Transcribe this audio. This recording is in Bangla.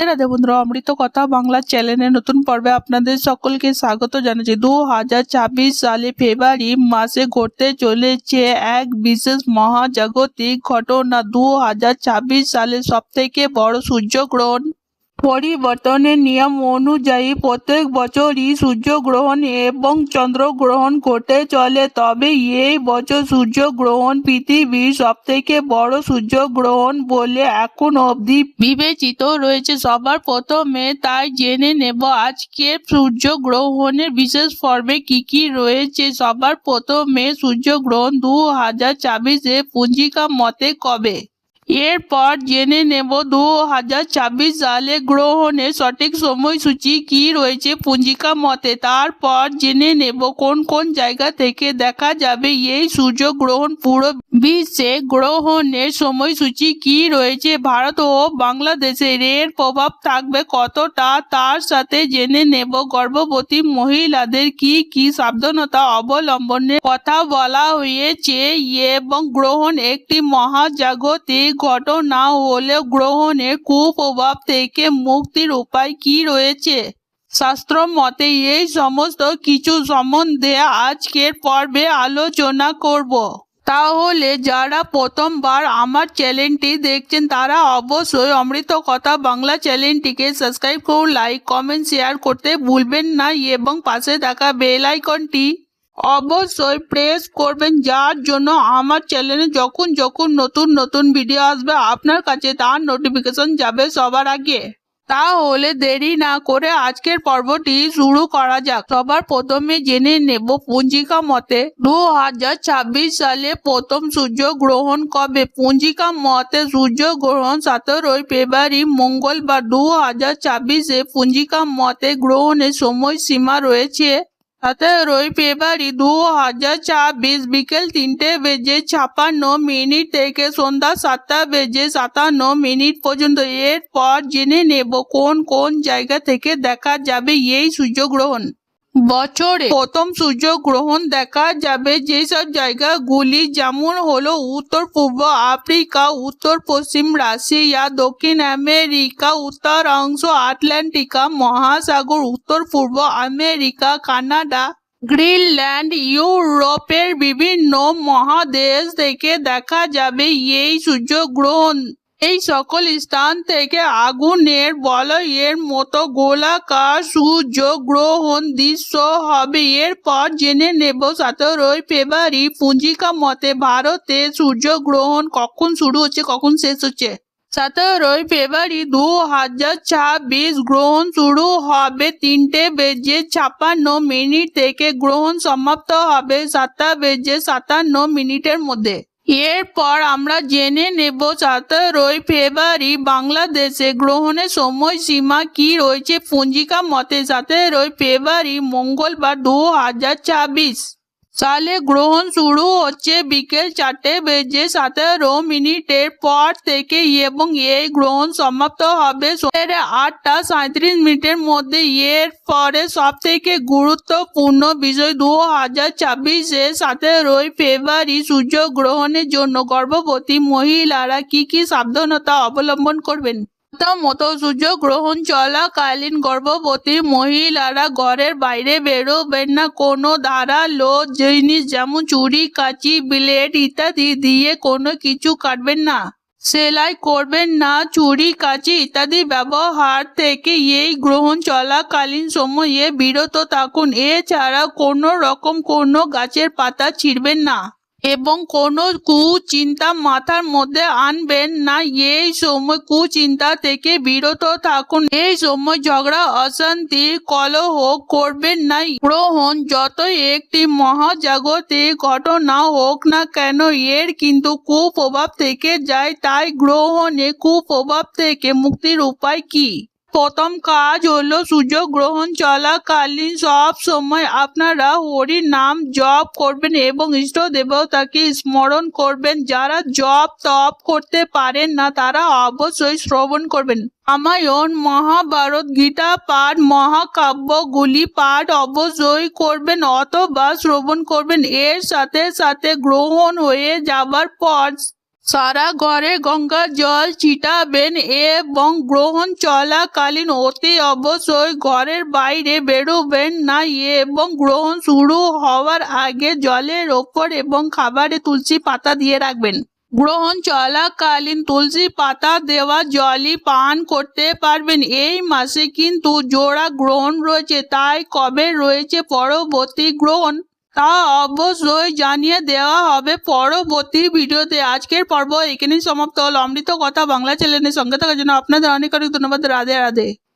রাধে রাধে বন্ধুরা, অমৃত কথা বাংলা চ্যানেলের নতুন পর্বে আপনাদের সকলকে স্বাগত জানাচ্ছি। 2026 সালে ফেব্রুয়ারি মাসে ঘটতে চলেছে এক বিশেষ মহাজাগতিক ঘটনা। 2026 সালের সবথেকে বড় সূর্যগ্রহণ। পরিবর্তনের নিয়ম অনুযায়ী প্রত্যেক বছরই সূর্যগ্রহণ এবং চন্দ্রগ্রহণ ঘটে চলে, তবে এই বছর সূর্যগ্রহণ পৃথিবীর সবথেকে বড় সূর্যগ্রহণ বলে এখন অবধি বিবেচিত রয়েছে। সবার প্রথমে তাই জেনে নেব আজকের সূর্যগ্রহণের বিশেষ পর্বে কি কি রয়েছে। সবার প্রথমে সূর্যগ্রহণ 2026 পঞ্জিকা মতে কবে। এরপর জেনে নেব 2026 সালে গ্রহণের সঠিক সময়সূচি কি রয়েছে পঞ্জিকা মতে। তারপর জেনে নেব কোন কোন জায়গা থেকে দেখা যাবে এই সূর্যগ্রহণ। পুরো বিশ্বে গ্রহণের সময়সূচি কি রয়েছে, ভারত ও বাংলাদেশের এর প্রভাব থাকবে কতটা, তার সাথে জেনে নেব গর্ভবতী মহিলাদের কি কি সাবধানতা অবলম্বনের কথা বলা হয়েছে এবং গ্রহণ একটি মহাজাগতিক ঘটনা হলেও গ্রহণের কুপ্রভাব থেকে মুক্তির উপায় কি রয়েছে শাস্ত্র মতে, এই সমস্ত কিছু সম্বন্ধে আজকের পর্বে আলোচনা করব। তাহলে যারা প্রথমবার আমার চ্যানেলটি দেখছেন তারা অবশ্যই অমৃত কথা বাংলা চ্যানেলটিকে সাবস্ক্রাইব করুন, লাইক কমেন্ট শেয়ার করতে ভুলবেন না এবং পাশে থাকা বেল আইকনটি অবশ্যই প্রেস করবেন, যার জন্য আমার চ্যানেলে যখন নতুন নতুন ভিডিও আসবে আপনার কাছে তার নোটিফিকেশন যাবে সবার আগে। তাহলে দেরি না করে আজকের পর্বটি শুরু করা যাক। সবার প্রথমে জেনে নেব পঞ্জিকা মতে 2026 সালে প্রথম সূর্যগ্রহণ কবে। পঞ্জিকা মতে সূর্যগ্রহণ 17 ফেব্রুয়ারি মঙ্গলবার। 2026 পঞ্জিকা মতে গ্রহণের সময়সীমা রয়েছে 17 ফেব্রুয়ারি 2026 বিকেল 3:56 থেকে সন্ধ্যা 7:57 পর্যন্ত। এরপর জেনে নেব কোন কোন জায়গা থেকে দেখা যাবে এই সূর্যগ্রহণ। বছরে প্রথম সূর্যগ্রহণ দেখা যাবে যেসব জায়গাগুলি যেমন হলো উত্তর পূর্ব আফ্রিকা, উত্তর পশ্চিম রাশিয়া, দক্ষিণ আমেরিকা, উত্তর অংশ আটলান্টিকা মহাসাগর, উত্তর পূর্ব আমেরিকা, কানাডা, গ্রিনল্যান্ড, ইউরোপের বিভিন্ন মহাদেশ থেকে দেখা যাবে এই সূর্যগ্রহণ। এই সকল স্থান থেকে আগুনের বলয়ের মতো গোলাকার সূর্যগ্রহণ দৃশ্য হবে। এরপর জেনে নেব 17 ফেব্রুয়ারি পঞ্জিকা মতে ভারতে সূর্যগ্রহণ কখন শুরু হচ্ছে কখন শেষ হচ্ছে। 17 ফেব্রুয়ারি 2026 গ্রহণ শুরু হবে 3:56 থেকে গ্রহণ সমাপ্ত হবে 7:57 মধ্যে। এরপর আমরা জেনে নেব 17 ফেব্রুয়ারি বাংলাদেশে গ্রহণের সময়সীমা কি রয়েছে পঞ্জিকা মতে। 17 ফেব্রুয়ারি মঙ্গলবার 2026 সালে গ্রহণ শুরু হচ্ছে বিকেল 4:17 পর থেকে এবং এই গ্রহণ সমাপ্ত হবে 8:37 মধ্যে। এর পরে সব থেকে গুরুত্বপূর্ণ বিষয় 2026 17 ফেব্রুয়ারি সূর্যগ্রহণের জন্য গর্ভবতী মহিলারা কি কি সাবধানতা অবলম্বন করবেন। প্রথমত, সূর্যগ্রহণ চলাকালীন গর্ভবতী মহিলারা ঘরের বাইরে বেরোবেন না। কোনো ধারালো জিনিস যেমন ছুরি, কাঁচি, ব্লেড ইত্যাদি দিয়ে কোনো কিছু কাটবেন না। সেলাই করবেন না। ছুরি, কাঁচি ইত্যাদি ব্যবহার থেকে এই গ্রহণ চলাকালীন সময়ে বিরত থাকুন। এছাড়া কোনো রকম কোনো গাছের পাতা ছিঁড়বেন না এবং কোনো কুচিন্তা মাথার মধ্যে আনবেন না। এই সময় কুচিন্তা থেকে বিরত থাকুন। এই সময় ঝগড়া, অশান্তি, কলহ করবেন না। গ্রহণ যতই একটি মহাজাগতিক ঘটনা হোক না কেন এর কিন্তু কুপ্রভাব থেকে যায়। তাই গ্রহণে কুপ্রভাব থেকে মুক্তির উপায় কি। প্রথম কাজ হলো সূর্যগ্রহণ চলাকালীন সব সময় আপনারা হরির নাম জপ করবেন এবং ইষ্ট দেবতাকে স্মরণ করবেন। যারা জপ তপ করতে পারেন না তারা অবশ্যই শ্রবণ করবেন। রামায়ণ, মহাভারত, গীতা পাঠ, মহাকাব্যগুলি পাঠ অবশ্যই করবেন অথবা শ্রবণ করবেন। এর সাথে সাথে গ্রহণ হয়ে যাবার পর সারা ঘরে গঙ্গার জল ছিটাবেন এবং গ্রহণ চলাকালীন অতি অবশ্যই ঘরের বাইরে বেরোবেন না এবং গ্রহণ শুরু হওয়ার আগে জলের ওপর এবং খাবারে তুলসী পাতা দিয়ে রাখবেন। গ্রহণ চলাকালীন তুলসী পাতা দেওয়া জলই পান করতে পারবেন। এই মাসে কিন্তু জোড়া গ্রহণ রয়েছে, তাই কবে রয়েছে পরবর্তী গ্রহণ তা অবশ্যই জানিয়ে দেওয়া হবে পরবর্তী ভিডিওতে। আজকের পর্ব এখানেই সমাপ্ত হলো। অমৃত কথা বাংলা চ্যানেলের সঙ্গে থাকার জন্য আপনাদের অনেক অনেক ধন্যবাদ। রাধে রাধে।